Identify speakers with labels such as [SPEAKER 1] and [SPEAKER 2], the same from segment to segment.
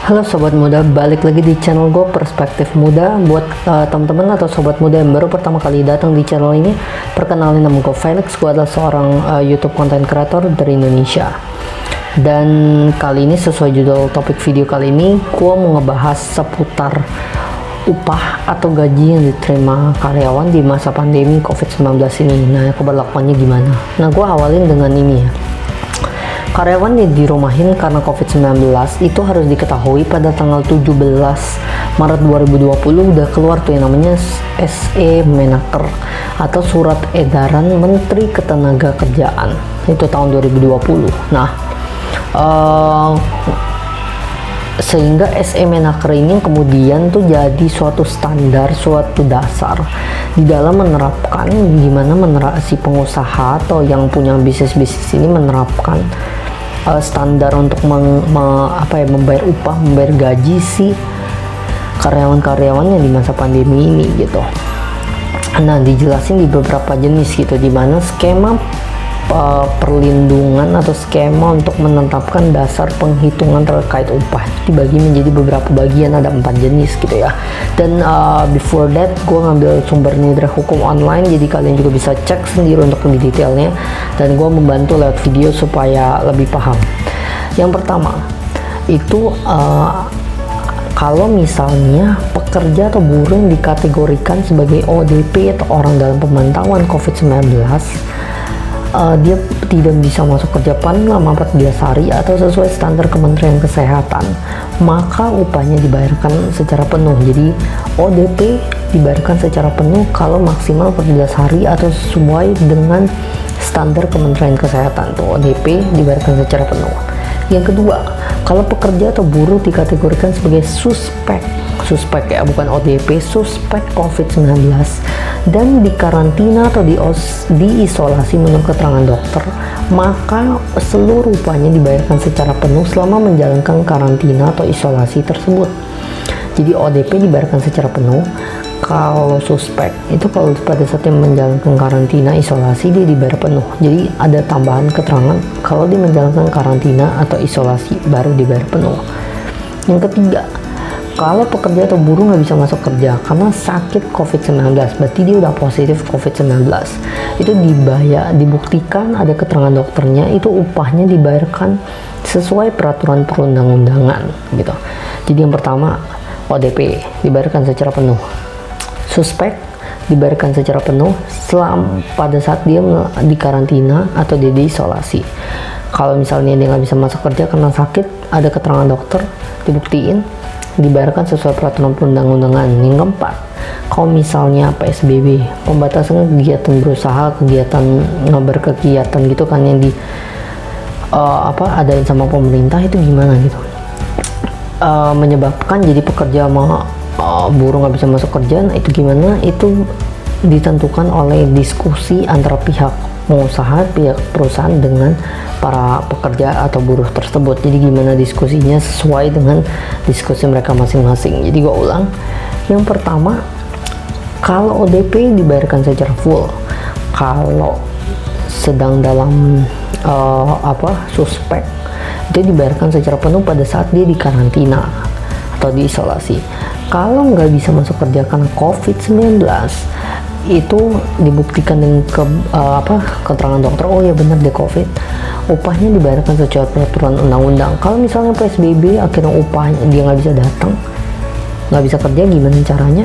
[SPEAKER 1] Halo sobat muda, balik lagi di channel gue Perspektif Muda. Buat teman-teman atau sobat muda yang baru pertama kali datang di channel ini, perkenalin nama gue Felix. Gue adalah seorang YouTube content creator dari Indonesia. Dan kali ini sesuai judul topik video kali ini, gue mau ngebahas seputar upah atau gaji yang diterima karyawan di masa pandemi COVID-19 ini. Nah, keberlakuannya gimana? Nah, gue awalin dengan ini ya. Karyawan yang dirumahin karena COVID-19 itu harus diketahui pada tanggal 17 Maret 2020 udah keluar tuh yang namanya SE Menaker atau Surat Edaran Menteri Ketenagakerjaan, itu tahun 2020. Nah, sehingga SE Menaker ini kemudian tuh jadi suatu standar, suatu dasar di dalam menerapkan gimana si pengusaha atau yang punya bisnis-bisnis ini menerapkan standar untuk membayar upah, membayar gaji si karyawan-karyawannya di masa pandemi ini gitu. Nah, dijelasin di beberapa jenis gitu, di mana skema perlindungan atau skema untuk menetapkan dasar penghitungan terkait upah dibagi menjadi beberapa bagian, ada 4 jenis gitu ya. Dan before that gue ngambil sumbernya dari hukum online, jadi kalian juga bisa cek sendiri untuk lebih detailnya, dan gue membantu lewat video supaya lebih paham. Yang pertama itu kalau misalnya pekerja atau buruh yang dikategorikan sebagai ODP atau orang dalam pemantauan COVID-19, dia tidak bisa masuk kerja paling lama 14 hari atau sesuai standar Kementerian Kesehatan, maka upahnya dibayarkan secara penuh. Jadi ODP dibayarkan secara penuh kalau maksimal 14 hari atau sesuai dengan standar Kementerian Kesehatan, tuh ODP dibayarkan secara penuh. Yang kedua, kalau pekerja atau buruh dikategorikan sebagai suspek ya, bukan ODP, suspek COVID-19 dan dikarantina atau diisolasi menurut keterangan dokter, maka seluruh upahnya dibayarkan secara penuh selama menjalankan karantina atau isolasi tersebut. Jadi ODP dibayarkan secara penuh. Kalau suspek itu kalau pada saat yang menjalankan karantina isolasi dia dibayar penuh. Jadi ada tambahan keterangan kalau dia menjalankan karantina atau isolasi baru dibayar penuh. Yang ketiga, kalau pekerja atau buruh nggak bisa masuk kerja karena sakit COVID-19, berarti dia udah positif COVID-19, itu dibuktikan ada keterangan dokternya, itu upahnya dibayarkan sesuai peraturan perundang-undangan gitu. Jadi yang pertama ODP dibayarkan secara penuh, suspek dibayarkan secara penuh pada saat dia di karantina atau dia diisolasi. Kalau misalnya dia nggak bisa masuk kerja karena sakit, ada keterangan dokter, dibuktiin, dibayarkan sesuai peraturan perundang-undangan. Yang keempat, kalau misalnya PSBB, pembatasan kegiatan berusaha, kegiatan berkegiatan gitu kan yang adain sama pemerintah, itu gimana gitu, menyebabkan jadi pekerja buruh nggak bisa masuk kerja. Nah, itu gimana? Itu ditentukan oleh diskusi antara pihak pengusaha, pihak perusahaan dengan para pekerja atau buruh tersebut. Jadi gimana diskusinya sesuai dengan diskusi mereka masing-masing. Jadi gue ulang, yang pertama, kalau ODP dibayarkan secara full, kalau sedang dalam suspek itu dibayarkan secara penuh pada saat dia dikarantina atau diisolasi. Kalau nggak bisa masuk kerja karena COVID-19, itu dibuktikan dengan keterangan dokter, oh ya benar dia COVID, upahnya dibayarkan secara peraturan undang-undang. Kalau misalnya PSBB akhirnya upahnya dia nggak bisa datang, nggak bisa kerja, gimana caranya?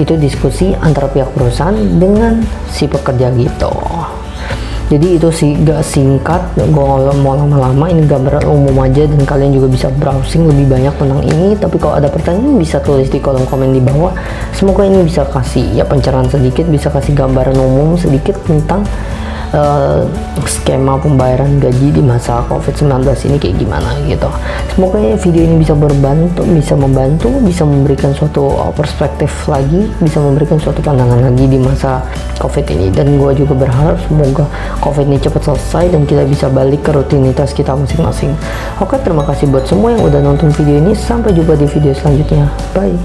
[SPEAKER 1] Itu diskusi antara pihak perusahaan dengan si pekerja gitu. Jadi itu sih gak singkat, gue nggak mau lama-lama, ini gambaran umum aja dan kalian juga bisa browsing lebih banyak tentang ini. Tapi kalau ada pertanyaan bisa tulis di kolom komen di bawah. Semoga ini bisa kasih ya pencerahan sedikit, bisa kasih gambaran umum sedikit tentang skema pembayaran gaji di masa COVID-19 ini kayak gimana gitu. Semoga video ini bisa membantu, bisa memberikan suatu perspektif lagi, bisa memberikan suatu pandangan lagi di masa COVID ini. Dan gue juga berharap semoga COVID ini cepat selesai dan kita bisa balik ke rutinitas kita masing-masing. Oke, terima kasih buat semua yang udah nonton video ini. Sampai jumpa di video selanjutnya. Bye.